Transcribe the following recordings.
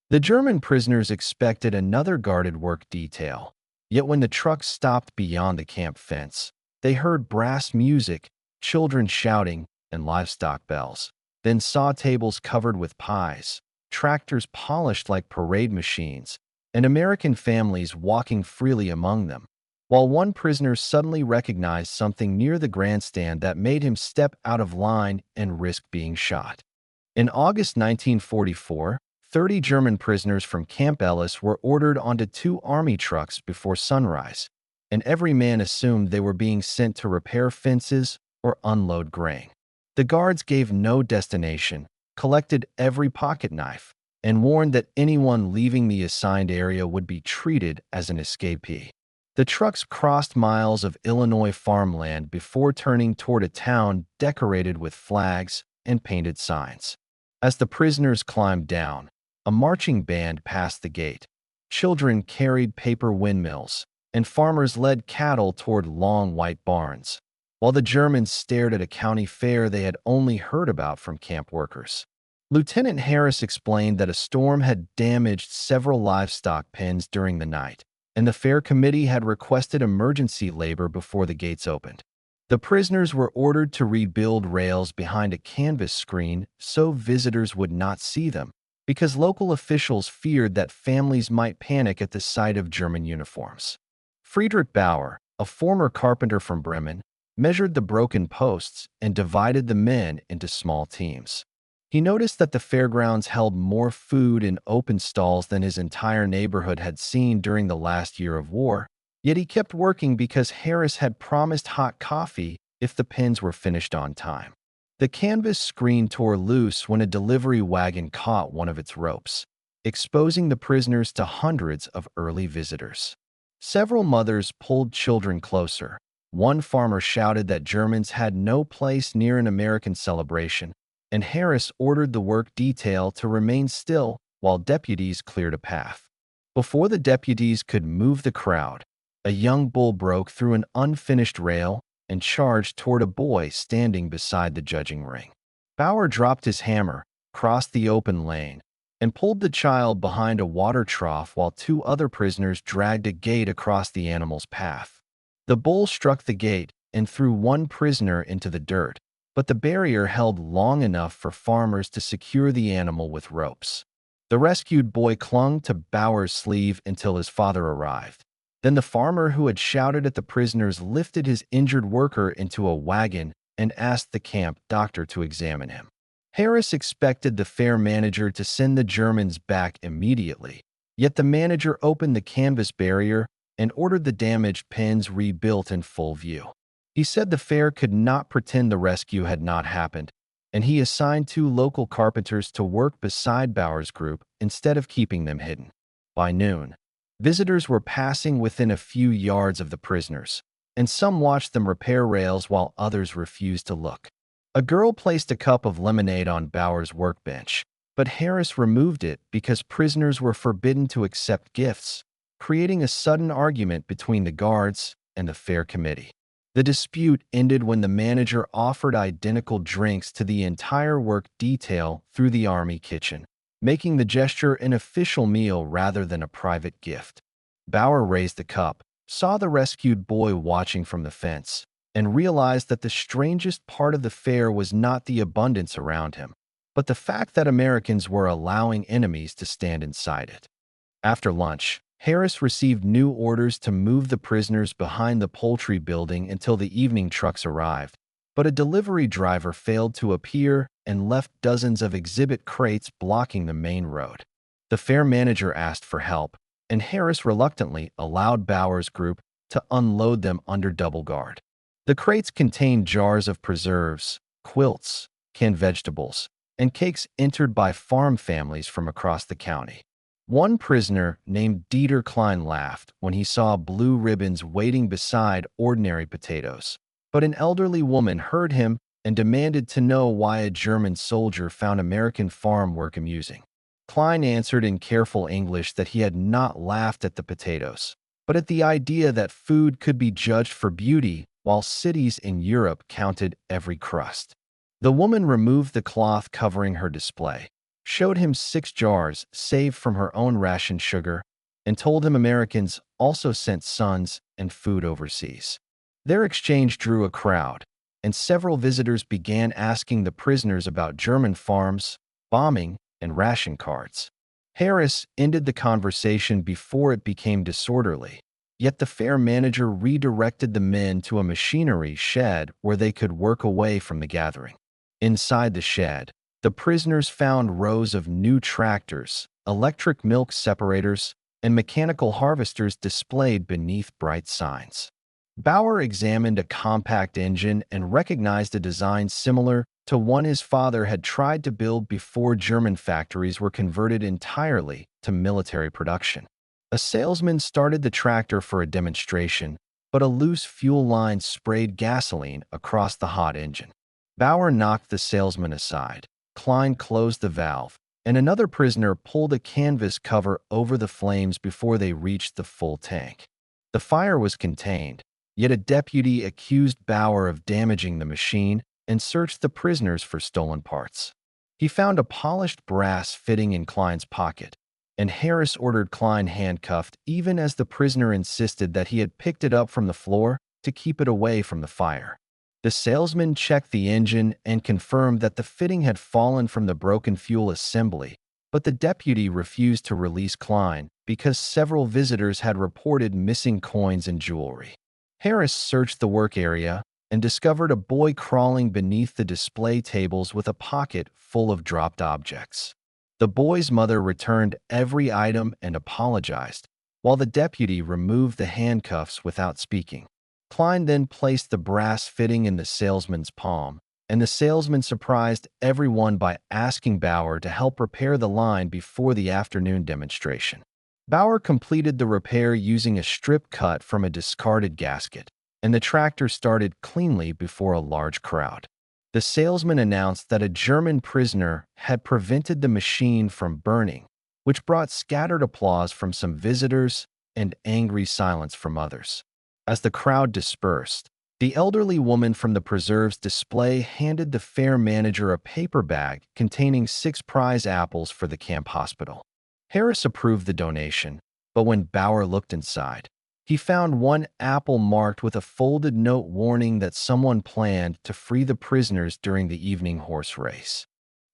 The German prisoners expected another guarded work detail, yet when the truck stopped beyond the camp fence, they heard brass music, children shouting, and livestock bells, then saw tables covered with pies, tractors polished like parade machines, and American families walking freely among them, while one prisoner suddenly recognized something near the grandstand that made him step out of line and risk being shot. In August 1944, 30 German prisoners from Camp Ellis were ordered onto two army trucks before sunrise, and every man assumed they were being sent to repair fences or unload grain. The guards gave no destination, collected every pocketknife, and warned that anyone leaving the assigned area would be treated as an escapee. The trucks crossed miles of Illinois farmland before turning toward a town decorated with flags and painted signs. As the prisoners climbed down, a marching band passed the gate. Children carried paper windmills, and farmers led cattle toward long white barns, while the Germans stared at a county fair they had only heard about from camp workers. Lieutenant Harris explained that a storm had damaged several livestock pens during the night, and the fair committee had requested emergency labor before the gates opened. The prisoners were ordered to rebuild rails behind a canvas screen so visitors would not see them, because local officials feared that families might panic at the sight of German uniforms. Friedrich Bauer, a former carpenter from Bremen, measured the broken posts and divided the men into small teams. He noticed that the fairgrounds held more food in open stalls than his entire neighborhood had seen during the last year of war, yet he kept working because Harris had promised hot coffee if the pens were finished on time. The canvas screen tore loose when a delivery wagon caught one of its ropes, exposing the prisoners to hundreds of early visitors. Several mothers pulled children closer. One farmer shouted that Germans had no place near an American celebration, and Harris ordered the work detail to remain still while deputies cleared a path. Before the deputies could move the crowd, a young bull broke through an unfinished rail and charged toward a boy standing beside the judging ring. Bauer dropped his hammer, crossed the open lane, and pulled the child behind a water trough while two other prisoners dragged a gate across the animal's path. The bull struck the gate and threw one prisoner into the dirt, but the barrier held long enough for farmers to secure the animal with ropes. The rescued boy clung to Bauer's sleeve until his father arrived. Then the farmer who had shouted at the prisoners lifted his injured worker into a wagon and asked the camp doctor to examine him. Harris expected the fair manager to send the Germans back immediately, yet the manager opened the canvas barrier and ordered the damaged pens rebuilt in full view. He said the fair could not pretend the rescue had not happened, and he assigned two local carpenters to work beside Bauer's group instead of keeping them hidden. By noon, visitors were passing within a few yards of the prisoners, and some watched them repair rails while others refused to look. A girl placed a cup of lemonade on Bauer's workbench, but Harris removed it because prisoners were forbidden to accept gifts, creating a sudden argument between the guards and the fair committee. The dispute ended when the manager offered identical drinks to the entire work detail through the army kitchen, making the gesture an official meal rather than a private gift. Bauer raised the cup, saw the rescued boy watching from the fence, and realized that the strangest part of the fair was not the abundance around him, but the fact that Americans were allowing enemies to stand inside it. After lunch, Harris received new orders to move the prisoners behind the poultry building until the evening trucks arrived, but a delivery driver failed to appear and left dozens of exhibit crates blocking the main road. The fair manager asked for help, and Harris reluctantly allowed Bauer's group to unload them under double guard. The crates contained jars of preserves, quilts, canned vegetables, and cakes entered by farm families from across the county. One prisoner named Dieter Klein laughed when he saw blue ribbons waiting beside ordinary potatoes, but an elderly woman heard him and demanded to know why a German soldier found American farm work amusing. Klein answered in careful English that he had not laughed at the potatoes, but at the idea that food could be judged for beauty while cities in Europe counted every crust. The woman removed the cloth covering her display, showed him 6 jars saved from her own ration sugar, and told him Americans also sent sons and food overseas. Their exchange drew a crowd, and several visitors began asking the prisoners about German farms, bombing, and ration cards. Harris ended the conversation before it became disorderly, yet the fair manager redirected the men to a machinery shed where they could work away from the gathering. Inside the shed, the prisoners found rows of new tractors, electric milk separators, and mechanical harvesters displayed beneath bright signs. Bauer examined a compact engine and recognized a design similar to one his father had tried to build before German factories were converted entirely to military production. A salesman started the tractor for a demonstration, but a loose fuel line sprayed gasoline across the hot engine. Bauer knocked the salesman aside. Klein closed the valve, and another prisoner pulled a canvas cover over the flames before they reached the full tank. The fire was contained, yet a deputy accused Bauer of damaging the machine and searched the prisoners for stolen parts. He found a polished brass fitting in Klein's pocket, and Harris ordered Klein handcuffed even as the prisoner insisted that he had picked it up from the floor to keep it away from the fire. The salesman checked the engine and confirmed that the fitting had fallen from the broken fuel assembly, but the deputy refused to release Klein because several visitors had reported missing coins and jewelry. Harris searched the work area and discovered a boy crawling beneath the display tables with a pocket full of dropped objects. The boy's mother returned every item and apologized, while the deputy removed the handcuffs without speaking. Klein then placed the brass fitting in the salesman's palm, and the salesman surprised everyone by asking Bauer to help repair the line before the afternoon demonstration. Bauer completed the repair using a strip cut from a discarded gasket, and the tractor started cleanly before a large crowd. The salesman announced that a German prisoner had prevented the machine from burning, which brought scattered applause from some visitors and angry silence from others. As the crowd dispersed, the elderly woman from the preserves display handed the fair manager a paper bag containing 6 prize apples for the camp hospital. Harris approved the donation, but when Bauer looked inside, he found one apple marked with a folded note warning that someone planned to free the prisoners during the evening horse race.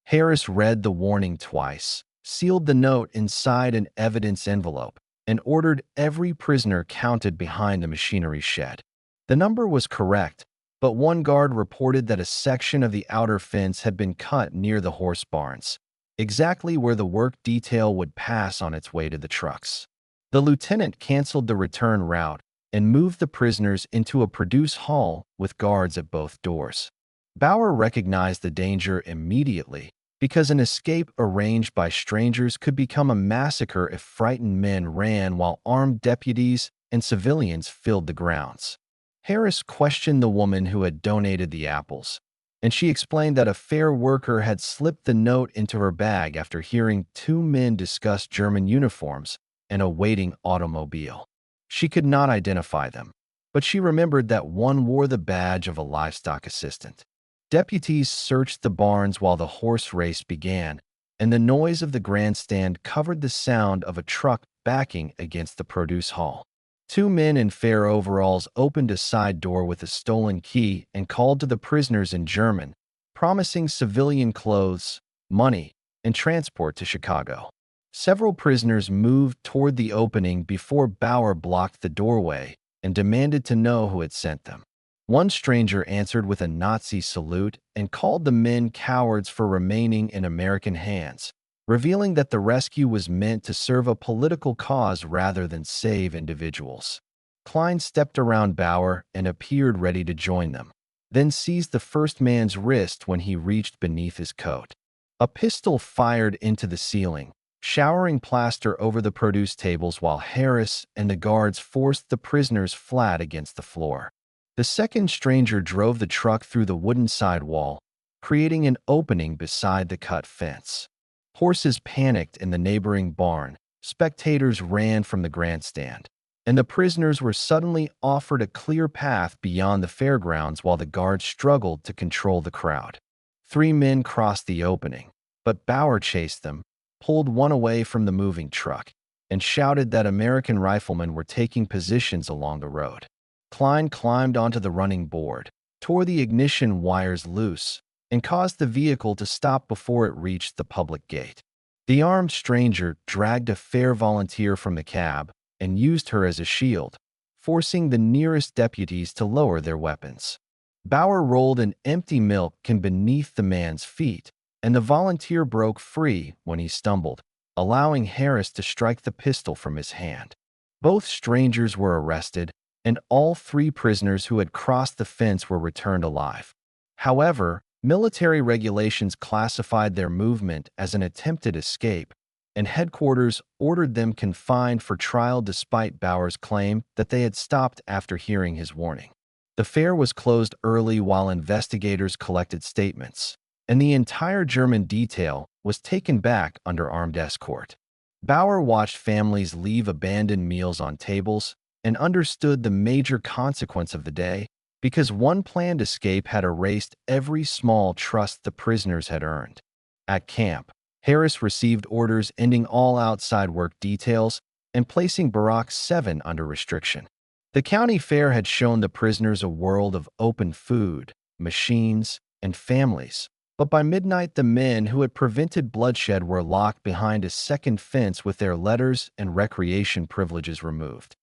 Harris read the warning twice, sealed the note inside an evidence envelope, and ordered every prisoner counted behind the machinery shed. The number was correct, but one guard reported that a section of the outer fence had been cut near the horse barns, exactly where the work detail would pass on its way to the trucks. The lieutenant canceled the return route and moved the prisoners into a produce hall with guards at both doors. Bauer recognized the danger immediately, because an escape arranged by strangers could become a massacre if frightened men ran while armed deputies and civilians filled the grounds. Harris questioned the woman who had donated the apples, and she explained that a fair worker had slipped the note into her bag after hearing 2 men discuss German uniforms and a waiting automobile. She could not identify them, but she remembered that one wore the badge of a livestock assistant. Deputies searched the barns while the horse race began, and the noise of the grandstand covered the sound of a truck backing against the produce hall. 2 men in fair overalls opened a side door with a stolen key and called to the prisoners in German, promising civilian clothes, money, and transport to Chicago. Several prisoners moved toward the opening before Bauer blocked the doorway and demanded to know who had sent them. One stranger answered with a Nazi salute and called the men cowards for remaining in American hands, revealing that the rescue was meant to serve a political cause rather than save individuals. Klein stepped around Bauer and appeared ready to join them, then seized the first man's wrist when he reached beneath his coat. A pistol fired into the ceiling, showering plaster over the produce tables while Harris and the guards forced the prisoners flat against the floor. The second stranger drove the truck through the wooden sidewall, creating an opening beside the cut fence. Horses panicked in the neighboring barn, spectators ran from the grandstand, and the prisoners were suddenly offered a clear path beyond the fairgrounds while the guards struggled to control the crowd. 3 men crossed the opening, but Bauer chased them, pulled one away from the moving truck, and shouted that American riflemen were taking positions along the road. Klein climbed onto the running board, tore the ignition wires loose, and caused the vehicle to stop before it reached the public gate. The armed stranger dragged a fair volunteer from the cab and used her as a shield, forcing the nearest deputies to lower their weapons. Bauer rolled an empty milk can beneath the man's feet, and the volunteer broke free when he stumbled, allowing Harris to strike the pistol from his hand. Both strangers were arrested, and all three prisoners who had crossed the fence were returned alive. However, military regulations classified their movement as an attempted escape, and headquarters ordered them confined for trial despite Bauer's claim that they had stopped after hearing his warning. The fair was closed early while investigators collected statements, and the entire German detail was taken back under armed escort. Bauer watched families leave abandoned meals on tables and understood the major consequence of the day because one planned escape had erased every small trust the prisoners had earned. At camp, Harris received orders ending all outside work details and placing Barrack 7 under restriction. The county fair had shown the prisoners a world of open food, machines, and families, but by midnight the men who had prevented bloodshed were locked behind a second fence with their letters and recreation privileges removed.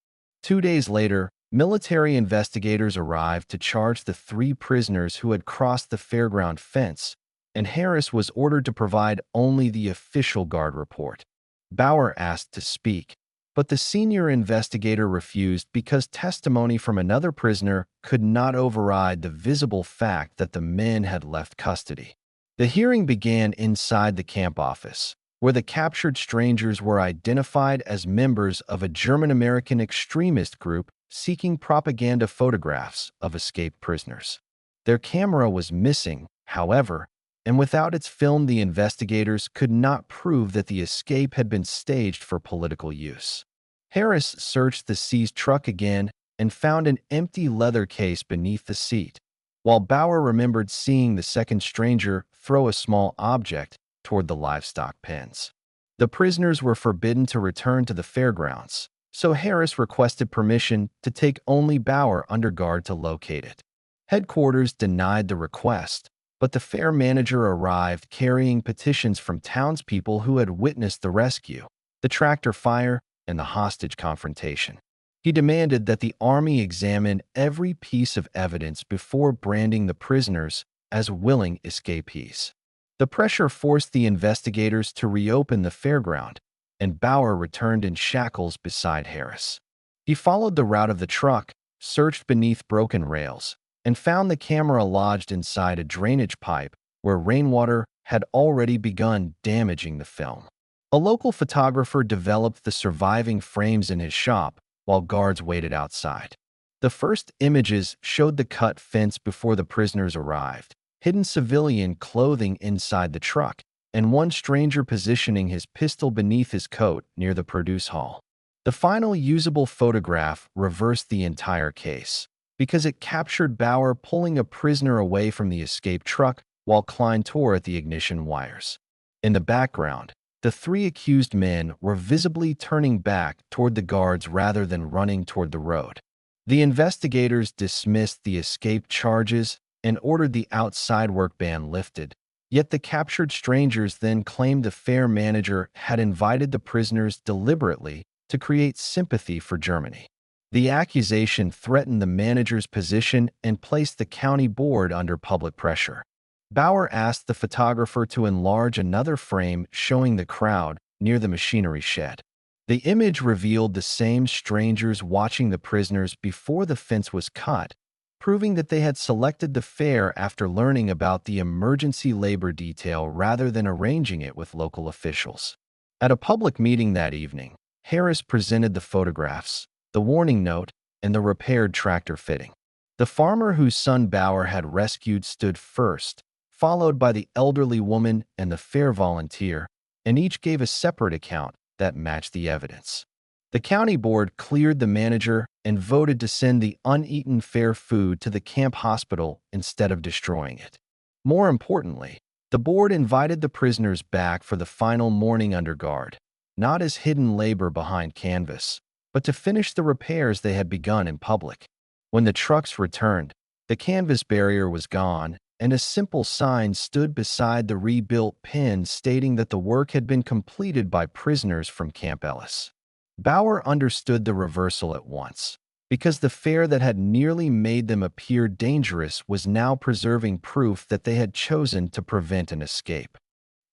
2 days later, military investigators arrived to charge the three prisoners who had crossed the fairground fence, and Harris was ordered to provide only the official guard report. Bauer asked to speak, but the senior investigator refused because testimony from another prisoner could not override the visible fact that the men had left custody. The hearing began inside the camp office, where the captured strangers were identified as members of a German-American extremist group seeking propaganda photographs of escaped prisoners. Their camera was missing, however, and without its film the investigators could not prove that the escape had been staged for political use. Harris searched the seized truck again and found an empty leather case beneath the seat, while Bauer remembered seeing the second stranger throw a small object toward the livestock pens. The prisoners were forbidden to return to the fairgrounds, so Harris requested permission to take only Bauer under guard to locate it. Headquarters denied the request, but the fair manager arrived carrying petitions from townspeople who had witnessed the rescue, the tractor fire, and the hostage confrontation. He demanded that the army examine every piece of evidence before branding the prisoners as willing escapees. The pressure forced the investigators to reopen the fairground, and Bauer returned in shackles beside Harris. He followed the route of the truck, searched beneath broken rails, and found the camera lodged inside a drainage pipe where rainwater had already begun damaging the film. A local photographer developed the surviving frames in his shop while guards waited outside. The first images showed the cut fence before the prisoners arrived, hidden civilian clothing inside the truck, and one stranger positioning his pistol beneath his coat near the produce hall. The final usable photograph reversed the entire case, because it captured Bauer pulling a prisoner away from the escaped truck while Klein tore at the ignition wires. In the background, the three accused men were visibly turning back toward the guards rather than running toward the road. The investigators dismissed the escape charges and ordered the outside work ban lifted, yet the captured strangers then claimed the fair manager had invited the prisoners deliberately to create sympathy for Germany. The accusation threatened the manager's position and placed the county board under public pressure. Bauer asked the photographer to enlarge another frame showing the crowd near the machinery shed. The image revealed the same strangers watching the prisoners before the fence was cut, proving that they had selected the fair after learning about the emergency labor detail rather than arranging it with local officials. At a public meeting that evening, Harris presented the photographs, the warning note, and the repaired tractor fitting. The farmer whose son Bauer had rescued stood first, followed by the elderly woman and the fair volunteer, and each gave a separate account that matched the evidence. The county board cleared the manager and voted to send the uneaten fair food to the camp hospital instead of destroying it. More importantly, The board invited the prisoners back for the final morning under guard, not as hidden labor behind canvas, but to finish the repairs they had begun in public. When the trucks returned, the canvas barrier was gone, and a simple sign stood beside the rebuilt pen stating that the work had been completed by prisoners from Camp Ellis. Bauer understood the reversal at once, because the fare that had nearly made them appear dangerous was now preserving proof that they had chosen to prevent an escape.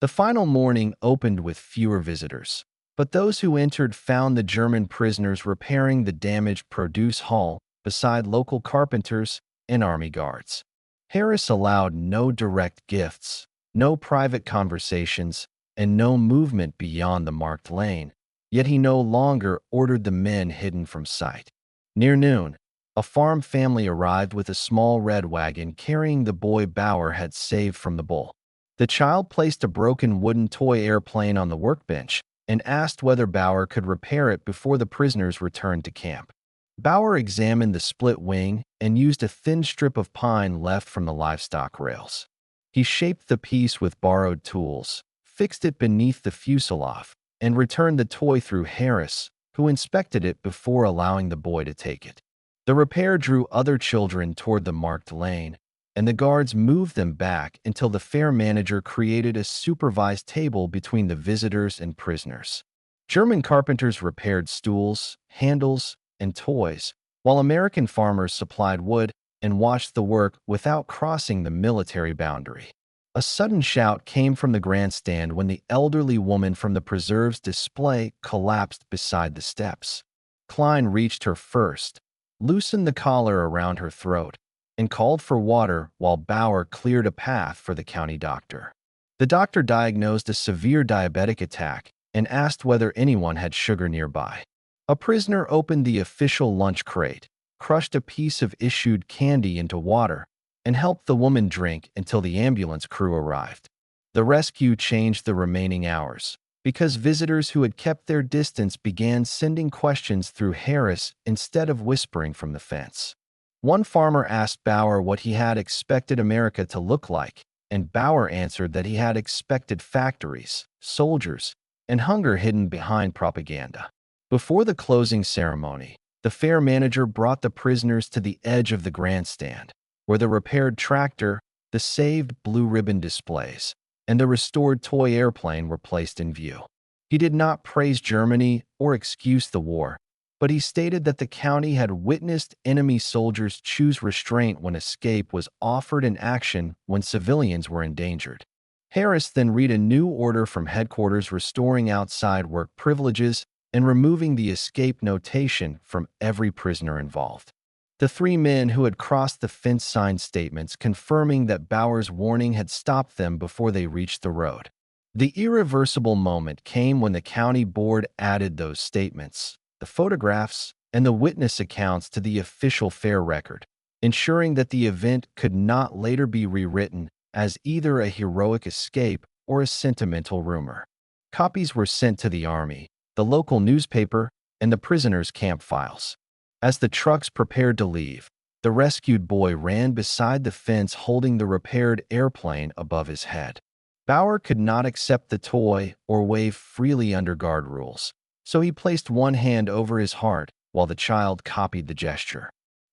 The final morning opened with fewer visitors, but those who entered found the German prisoners repairing the damaged produce hall beside local carpenters and army guards. Harris allowed no direct gifts, no private conversations, and no movement beyond the marked lane, yet he no longer ordered the men hidden from sight. Near noon, a farm family arrived with a small red wagon carrying the boy Bauer had saved from the bull. The child placed a broken wooden toy airplane on the workbench and asked whether Bauer could repair it before the prisoners returned to camp. Bauer examined the split wing and used a thin strip of pine left from the livestock rails. He shaped the piece with borrowed tools, fixed it beneath the fuselage, and returned the toy through Harris, who inspected it before allowing the boy to take it. The repair drew other children toward the marked lane, and the guards moved them back until the fair manager created a supervised table between the visitors and prisoners. German carpenters repaired stools, handles, and toys, while American farmers supplied wood and watched the work without crossing the military boundary. A sudden shout came from the grandstand when the elderly woman from the preserves display collapsed beside the steps. Klein reached her first, loosened the collar around her throat, and called for water while Bauer cleared a path for the county doctor. The doctor diagnosed a severe diabetic attack and asked whether anyone had sugar nearby. A prisoner opened the official lunch crate, crushed a piece of issued candy into water, and helped the woman drink until the ambulance crew arrived. The rescue changed the remaining hours, because visitors who had kept their distance began sending questions through Harris instead of whispering from the fence. One farmer asked Bauer what he had expected America to look like, and Bauer answered that he had expected factories, soldiers, and hunger hidden behind propaganda. Before the closing ceremony, the fair manager brought the prisoners to the edge of the grandstand, where the repaired tractor, the saved blue ribbon displays, and the restored toy airplane were placed in view. He did not praise Germany or excuse the war, but he stated that the county had witnessed enemy soldiers choose restraint when escape was offered and action when civilians were endangered. Harris then read a new order from headquarters restoring outside work privileges and removing the escape notation from every prisoner involved. The three men who had crossed the fence signed statements confirming that Bauer's warning had stopped them before they reached the road. The irreversible moment came when the county board added those statements, the photographs, and the witness accounts to the official fair record, ensuring that the event could not later be rewritten as either a heroic escape or a sentimental rumor. Copies were sent to the army, the local newspaper, and the prisoners' camp files. As the trucks prepared to leave, the rescued boy ran beside the fence holding the repaired airplane above his head. Bauer could not accept the toy or wave freely under guard rules, so he placed one hand over his heart while the child copied the gesture.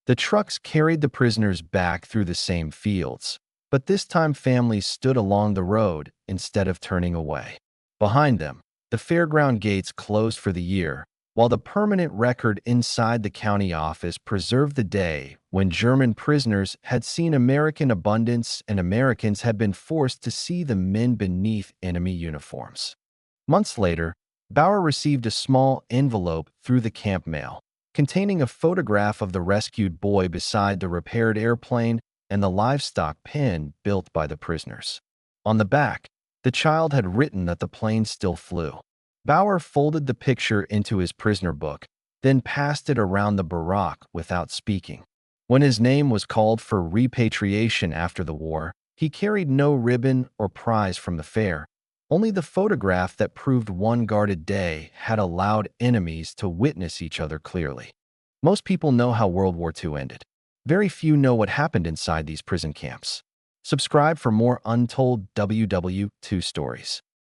The trucks carried the prisoners back through the same fields, but this time families stood along the road instead of turning away. Behind them, the fairground gates closed for the year, while the permanent record inside the county office preserved the day when German prisoners had seen American abundance and Americans had been forced to see the men beneath enemy uniforms. Months later, Bauer received a small envelope through the camp mail, containing a photograph of the rescued boy beside the repaired airplane and the livestock pen built by the prisoners. On the back, the child had written that the plane still flew. Bauer folded the picture into his prisoner book, then passed it around the barrack without speaking. When his name was called for repatriation after the war, he carried no ribbon or prize from the fair. Only the photograph that proved one guarded day had allowed enemies to witness each other clearly. Most people know how World War II ended. Very few know what happened inside these prison camps. Subscribe for more untold WW2 stories.